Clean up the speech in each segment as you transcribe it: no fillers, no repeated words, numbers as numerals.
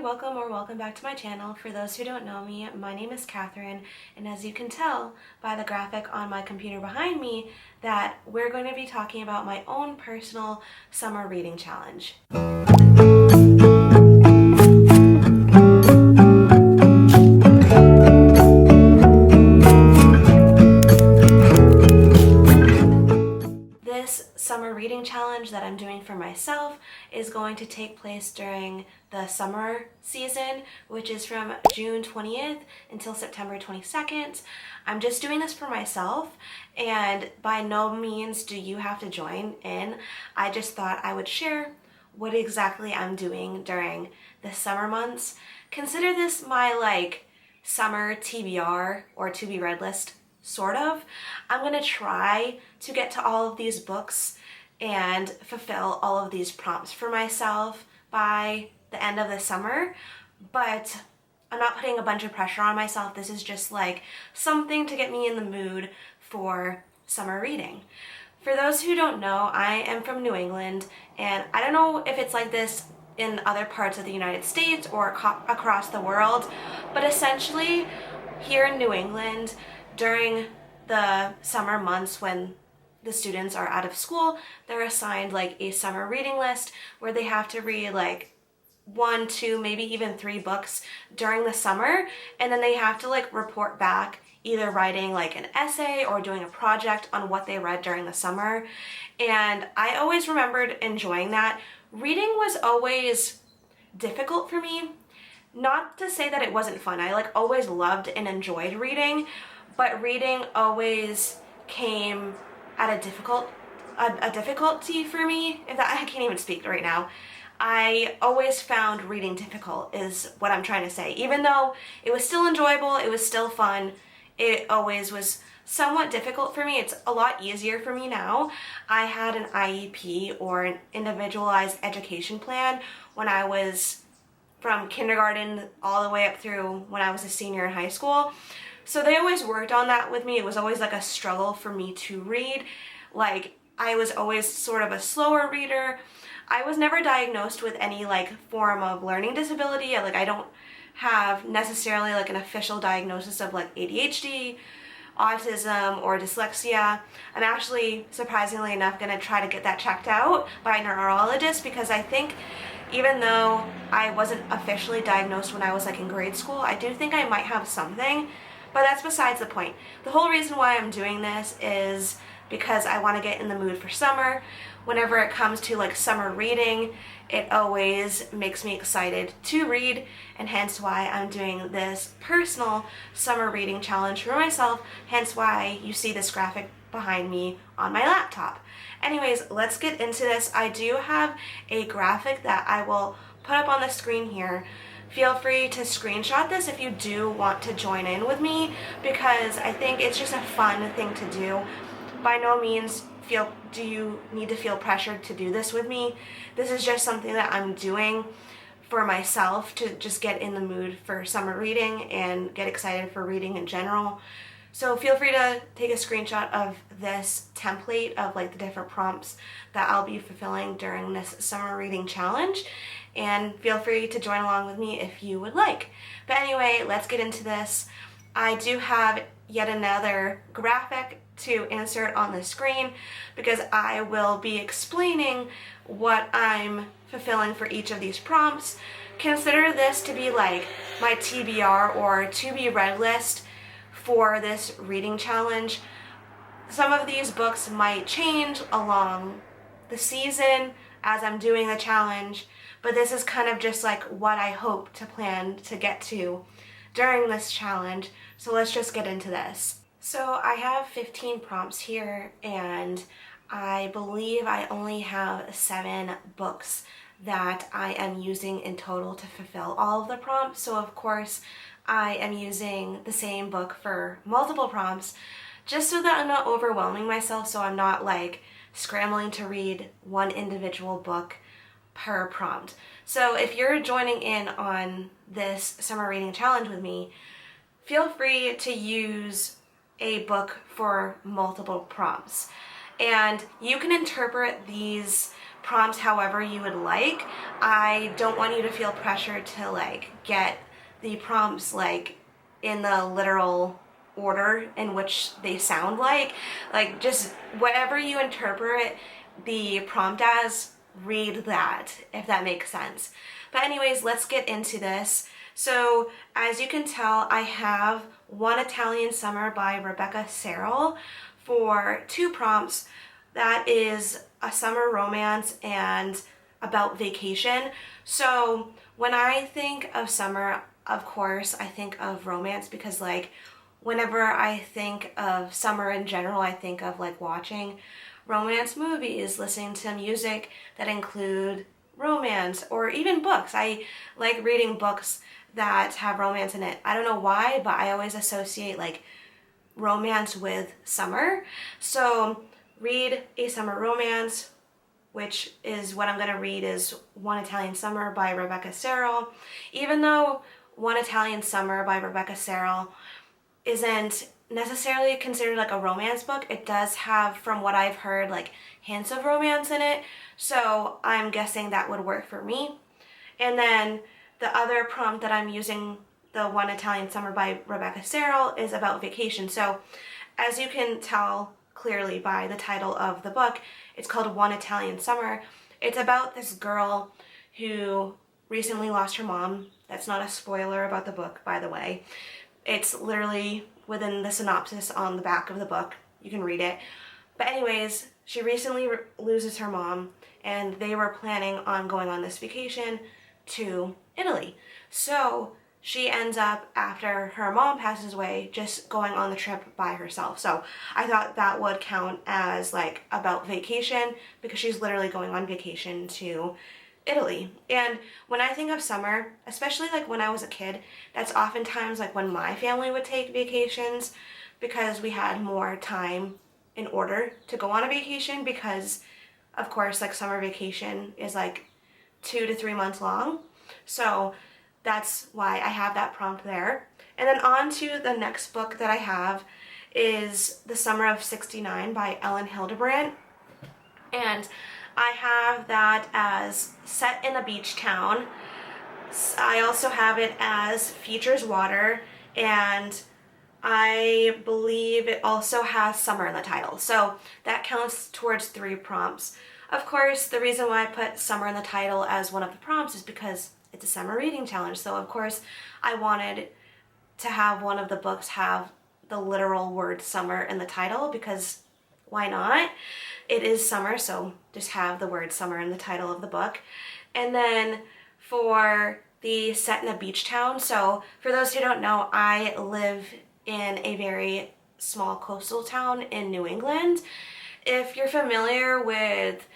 welcome or welcome back to my channel. For those who don't know me, my name is Katharine, and as you can tell by the graphic on my computer behind me, that we're going to be talking about my own personal summer reading challenge. This summer reading challenge that I'm doing for myself is going to take place during the summer season, which is from June 20th until September 22nd. I'm just doing this for myself, and by no means do you have to join in. I just thought I would share what exactly I'm doing during the summer months. Consider this my summer TBR or to be read list. Sort of. I'm going to try to get to all of these books and fulfill all of these prompts for myself by the end of the summer, but I'm not putting a bunch of pressure on myself. This is just like something to get me in the mood for summer reading. For those who don't know, I am from New England, and I don't know if it's like this in other parts of the United States or across the world, but essentially here in New England, during the summer months when the students are out of school, they're assigned like a summer reading list where they have to read like 1, 2, maybe even 3 books during the summer, and then they have to like report back, either writing like an essay or doing a project on what they read during the summer. And I always remembered enjoying that. Reading was always difficult for me. Not to say that it wasn't fun. I always loved and enjoyed reading, but reading always came at a difficulty for me. I can't even speak right now. I always found reading difficult is what I'm trying to say. Even though it was still enjoyable, it was still fun, it always was somewhat difficult for me. It's a lot easier for me now. I had an IEP or an individualized education plan when I was from kindergarten all the way up through when I was a senior in high school. So they always worked on that with me. It was always like a struggle for me to read. I was always sort of a slower reader. I was never diagnosed with any form of learning disability. I don't have necessarily an official diagnosis of ADHD, autism, or dyslexia. I'm actually, surprisingly enough, going to try to get that checked out by a neurologist, because I think even though I wasn't officially diagnosed when I was in grade school, I do think I might have something. But that's besides the point. The whole reason why I'm doing this is because I want to get in the mood for summer. Whenever it comes to summer reading, it always makes me excited to read, and hence why I'm doing this personal summer reading challenge for myself, hence why you see this graphic behind me on my laptop. Anyways, let's get into this. I do have a graphic that I will put up on the screen here. Feel free to screenshot this if you do want to join in with me, because I think it's just a fun thing to do. By no means do you need to feel pressured to do this with me. This is just something that I'm doing for myself to just get in the mood for summer reading and get excited for reading in general. So feel free to take a screenshot of this template of the different prompts that I'll be fulfilling during this summer reading challenge, and feel free to join along with me if you would like. But anyway, let's get into this. I do have yet another graphic to insert on the screen because I will be explaining what I'm fulfilling for each of these prompts. Consider this to be my TBR or to be read list for this reading challenge. Some of these books might change along the season as I'm doing the challenge, but this is kind of just what I hope to plan to get to during this challenge. So let's just get into this. So I have 15 prompts here, and I believe I only have 7 books that I am using in total to fulfill all of the prompts. So of course I am using the same book for multiple prompts, just so that I'm not overwhelming myself, so I'm not scrambling to read one individual book per prompt. So if you're joining in on this summer reading challenge with me, feel free to use a book for multiple prompts. And you can interpret these prompts however you would like. I don't want you to feel pressure to like get the prompts like in the literal order in which they sound like just whatever you interpret the prompt as, read that, if that makes sense. But anyways, let's get into this. So as you can tell, I have One Italian Summer by Rebecca Serrell for 2 prompts. That is a summer romance and about vacation. So when I think of summer, of course, I think of romance because like whenever I think of summer in general, I think of like watching romance movies, listening to music that include romance, or even books. I like reading books that have romance in it. I don't know why, but I always associate like romance with summer. So read a summer romance, which is what I'm going to read, is One Italian Summer by Rebecca Serrell. Even though One Italian Summer by Rebecca Serrell isn't necessarily considered like a romance book, it does have, from what I've heard, like hints of romance in it. So I'm guessing that would work for me. And then the other prompt that I'm using, the One Italian Summer by Rebecca Serrell, is about vacation. So as you can tell clearly by the title of the book, it's called One Italian Summer. It's about this girl who recently lost her mom. That's not a spoiler about the book, by the way. It's literally within the synopsis on the back of the book. You can read it. But anyways, she recently loses her mom, and they were planning on going on this vacation to Italy. So she ends up, after her mom passes away, just going on the trip by herself. So I thought that would count as like about vacation, because she's literally going on vacation to Italy. And when I think of summer, especially like when I was a kid, that's oftentimes like when my family would take vacations, because we had more time in order to go on a vacation, because of course like summer vacation is like 2 to 3 months long. So that's why I have that prompt there. And then on to the next book that I have is The Summer of '69 by Ellen Hildebrandt. And I have that as set in a beach town. I also have it as features water, and I believe it also has summer in the title. So that counts towards 3 prompts. Of course, the reason why I put summer in the title as one of the prompts is because it's a summer reading challenge. So of course I wanted to have one of the books have the literal word summer in the title, because why not? It is summer, so just have the word summer in the title of the book. And then for the set in a beach town, so for those who don't know, I live in a very small coastal town in New England. If you're familiar with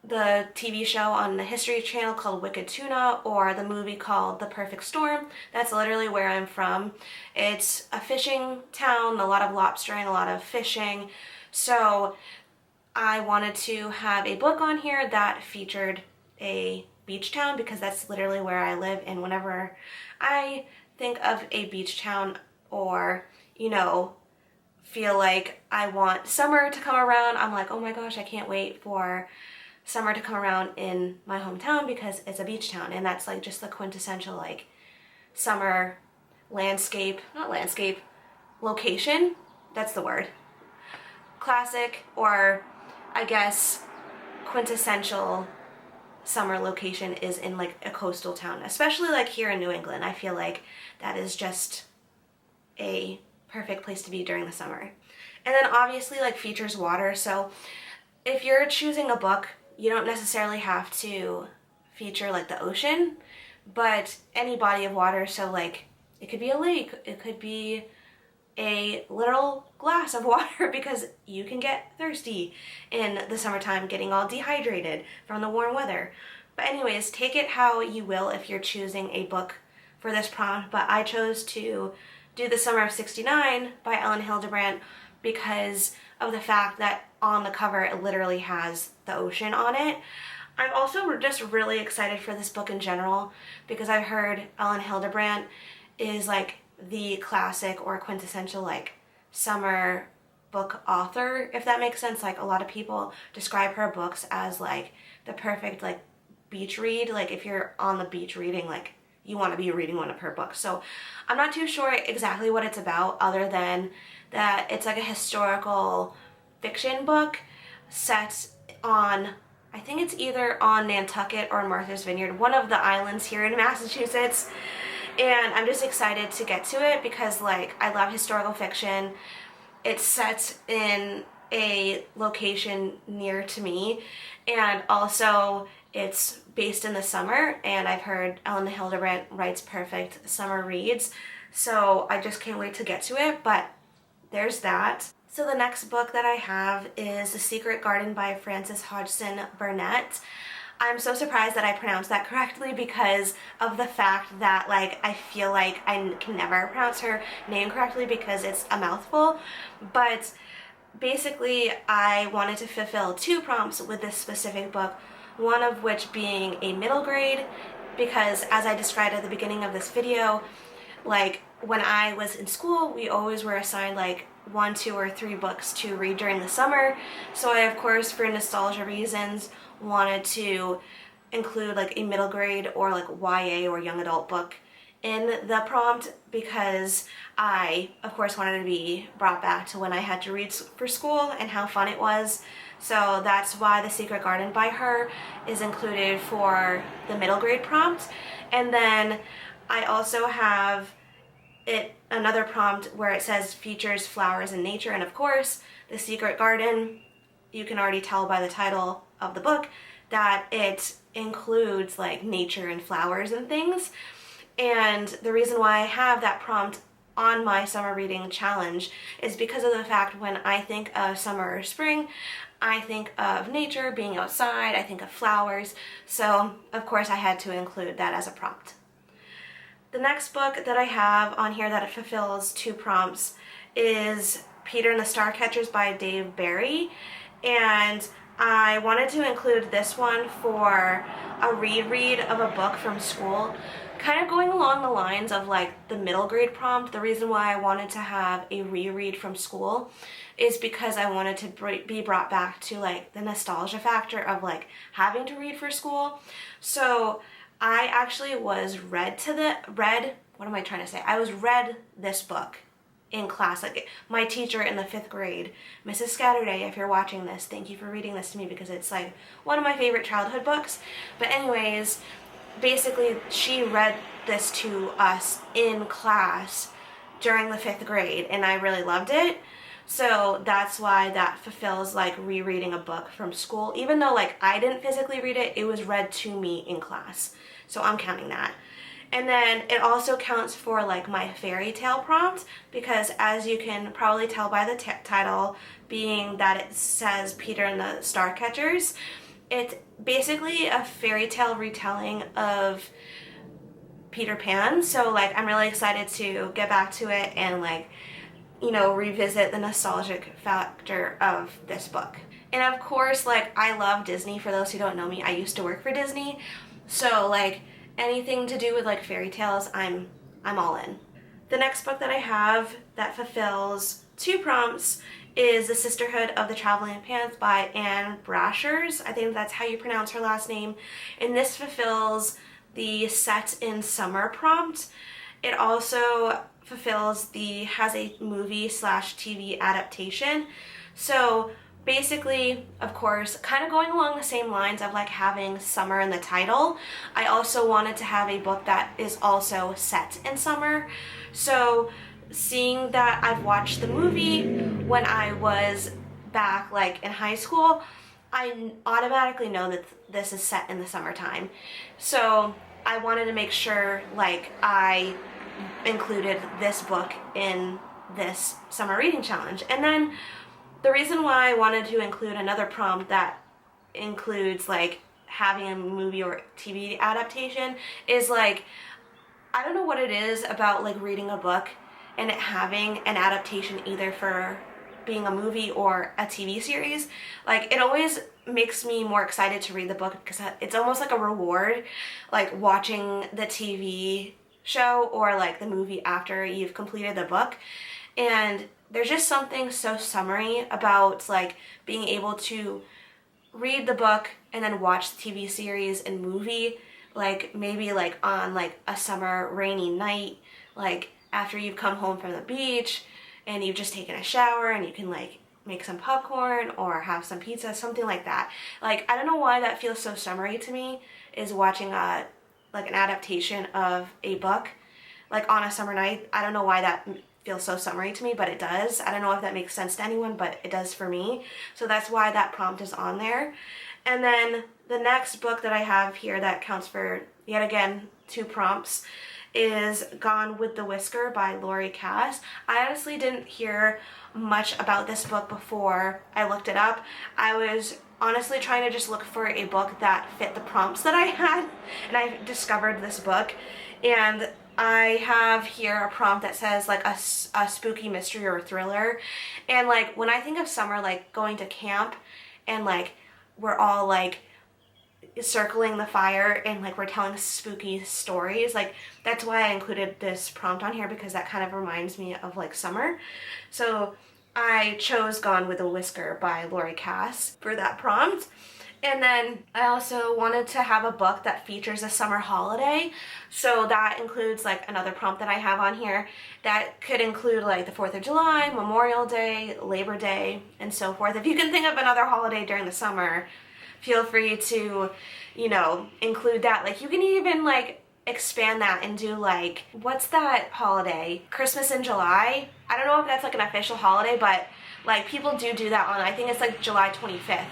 the TV show on the History Channel called Wicked Tuna, or the movie called The Perfect Storm, that's literally where I'm from. It's a fishing town, a lot of lobstering, a lot of fishing. So I wanted to have a book on here that featured a beach town, because that's literally where I live. And whenever I think of a beach town, or, you know, feel like I want summer to come around, I'm like, oh my gosh, I can't wait for summer to come around in my hometown, because it's a beach town. And that's like just the quintessential like summer landscape, not landscape, location, that's the word. Classic, or I guess quintessential summer location is in like a coastal town, especially like here in New England. I feel like that is just a perfect place to be during the summer. And then obviously like features water. So if you're choosing a book, you don't necessarily have to feature like the ocean, but any body of water. So like it could be a lake, it could be a literal glass of water, because you can get thirsty in the summertime, getting all dehydrated from the warm weather. But anyways, take it how you will if you're choosing a book for this prompt, but I chose to do The Summer of '69 by Ellen Hildebrandt because of the fact that on the cover it literally has the ocean on it. I'm also just really excited for this book in general, because I've heard Ellen Hildebrandt is like the classic or quintessential like summer book author, if that makes sense. Like a lot of people describe her books as like the perfect like beach read. Like if you're on the beach reading, like you want to be reading one of her books. So I'm not too sure exactly what it's about, other than that it's like a historical fiction book set on, I think it's either on Nantucket or Martha's Vineyard, one of the islands here in Massachusetts. And I'm just excited to get to it because like I love historical fiction. It's set in a location near to me, and also it's based in the summer, and I've heard Ellen Hildebrand writes perfect summer reads, so I just can't wait to get to it. But there's that. So the next book that I have is The Secret Garden by Frances Hodgson Burnett. I'm so surprised that I pronounced that correctly because of the fact that like I feel like I can never pronounce her name correctly because it's a mouthful. But basically I wanted to fulfill 2 prompts with this specific book, one of which being a middle grade, because as I described at the beginning of this video, like when I was in school we always were assigned like 1, 2, or 3 books to read during the summer. So I, of course, for nostalgia reasons, wanted to include like a middle grade or like YA or young adult book in the prompt, because I, of course, wanted to be brought back to when I had to read for school and how fun it was. So that's why The Secret Garden by her is included for the middle grade prompt. And then I also have another prompt where it says features flowers and nature, and of course The Secret Garden, you can already tell by the title of the book that it includes like nature and flowers and things. And the reason why I have that prompt on my summer reading challenge is because of the fact when I think of summer or spring, I think of nature, being outside, I think of flowers, so of course I had to include that as a prompt. The next book that I have on here that fulfills 2 prompts is Peter and the Starcatchers by Dave Barry, and I wanted to include this one for a reread of a book from school, kind of going along the lines of like the middle grade prompt. The reason why I wanted to have a reread from school is because I wanted to be brought back to like the nostalgia factor of like having to read for school. So I actually was read this book in class. Like my teacher in the 5th grade, Mrs. Scatterday, if you're watching this, thank you for reading this to me because it's like one of my favorite childhood books. But anyways, basically she read this to us in class during the 5th grade and I really loved it. So that's why that fulfills like rereading a book from school. Even though like I didn't physically read it, it was read to me in class. So I'm counting that. And then it also counts for like my fairy tale prompt, because as you can probably tell by the title, being that it says Peter and the Starcatchers, it's basically a fairy tale retelling of Peter Pan. So like I'm really excited to get back to it and like, you know, revisit the nostalgic factor of this book. And of course, like I love Disney. For those who don't know me, I used to work for Disney. So like anything to do with like fairy tales, I'm all in. The next book that I have that fulfills 2 prompts is The Sisterhood of the Traveling Pants by Anne Brashers. I think that's how you pronounce her last name. And this fulfills the set in summer prompt. It also fulfills has a movie/TV adaptation. So basically, of course, kind of going along the same lines of like having summer in the title, I also wanted to have a book that is also set in summer. So seeing that I've watched the movie when I was back like in high school, I automatically know that this is set in the summertime. So I wanted to make sure like I included this book in this summer reading challenge. And then the reason why I wanted to include another prompt that includes like having a movie or TV adaptation is like, I don't know what it is about like reading a book and it having an adaptation either for being a movie or a TV series. Like it always makes me more excited to read the book because it's almost like a reward, like watching the TV show or like the movie after you've completed the book. And there's just something so summery about like being able to read the book and then watch the TV series and movie, like maybe like on like a summer rainy night, like after you've come home from the beach and you've just taken a shower and you can like make some popcorn or have some pizza, something like that. Like, I don't know why that feels so summery to me, is watching like an adaptation of a book like on a summer night. I don't know why that feels so summery to me, but it does. I don't know if that makes sense to anyone, but it does for me. So that's why that prompt is on there. And then the next book that I have here that counts for, yet again, 2 prompts is Gone with the Whisker by Lori Cass. I honestly didn't hear much about this book before I looked it up. I was honestly trying to just look for a book that fit the prompts that I had, and I discovered this book. And I have here a prompt that says like a spooky mystery or thriller. And like when I think of summer, like going to camp and like we're all like circling the fire and like we're telling spooky stories, like that's why I included this prompt on here, because that kind of reminds me of like summer. So I chose Gone with a Whisker by Lori Cass for that prompt. And then I also wanted to have a book that features a summer holiday. So that includes like another prompt that I have on here that could include like the 4th of July, Memorial Day, Labor Day, and so forth. If you can think of another holiday during the summer, feel free to, you know, include that. Like you can even like expand that and do like, what's that holiday? Christmas in July? I don't know if that's like an official holiday, but like people do that on, I think it's like July 25th.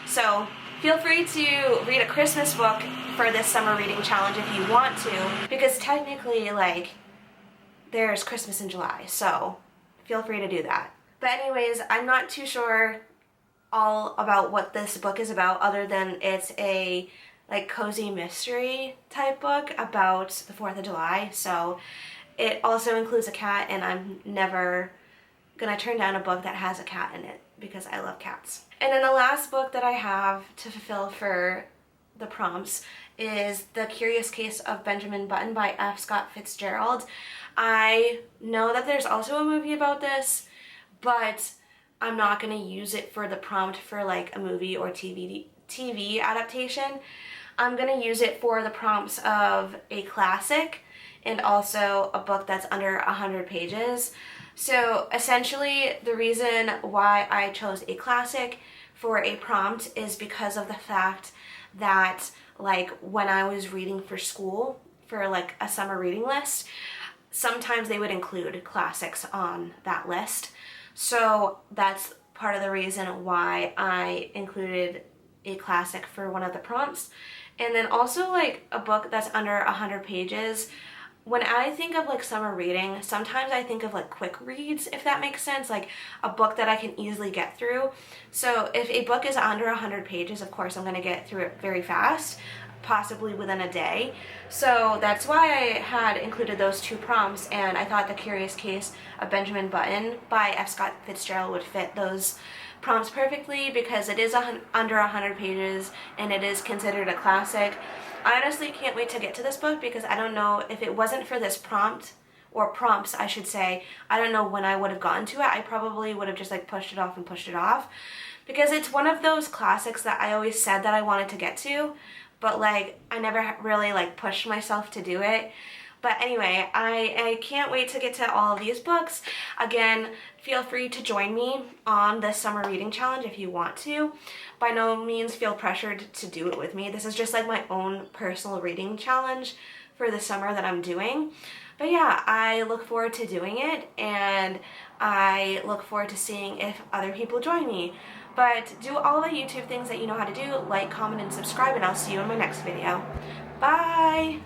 So feel free to read a Christmas book for this summer reading challenge if you want to, because technically like there's Christmas in July, so feel free to do that. But anyways, I'm not too sure all about what this book is about, other than it's a like cozy mystery type book about the 4th of July. So it also includes a cat, and I'm never gonna turn down a book that has a cat in it because I love cats. And then the last book that I have to fulfill for the prompts is The Curious Case of Benjamin Button by F. Scott Fitzgerald. I know that there's also a movie about this, but I'm not going to use it for the prompt for like a movie or TV adaptation. I'm going to use it for the prompts of a classic and also a book that's under 100 pages. So essentially the reason why I chose a classic for a prompt is because of the fact that like when I was reading for school for like a summer reading list, sometimes they would include classics on that list. So that's part of the reason why I included a classic for one of the prompts. And then also like a book that's under 100 pages. When I think of like summer reading, sometimes I think of like quick reads, if that makes sense, like a book that I can easily get through. So if a book is under 100 pages, of course I'm going to get through it very fast, possibly within a day. So that's why I had included those 2 prompts, and I thought The Curious Case of Benjamin Button by F. Scott Fitzgerald would fit those prompts perfectly, because it is under 100 pages and it is considered a classic. I honestly can't wait to get to this book, because I don't know, if it wasn't for this prompt, or prompts I should say, I don't know when I would have gotten to it. I probably would have just like pushed it off, because it's one of those classics that I always said that I wanted to get to, but like I never really like pushed myself to do it. But anyway, I can't wait to get to all of these books. Again, feel free to join me on this summer reading challenge if you want to. By no means feel pressured to do it with me. This is just like my own personal reading challenge for the summer that I'm doing. But yeah, I look forward to doing it, and I look forward to seeing if other people join me. But do all the YouTube things that you know how to do, like, comment, and subscribe, and I'll see you in my next video. Bye!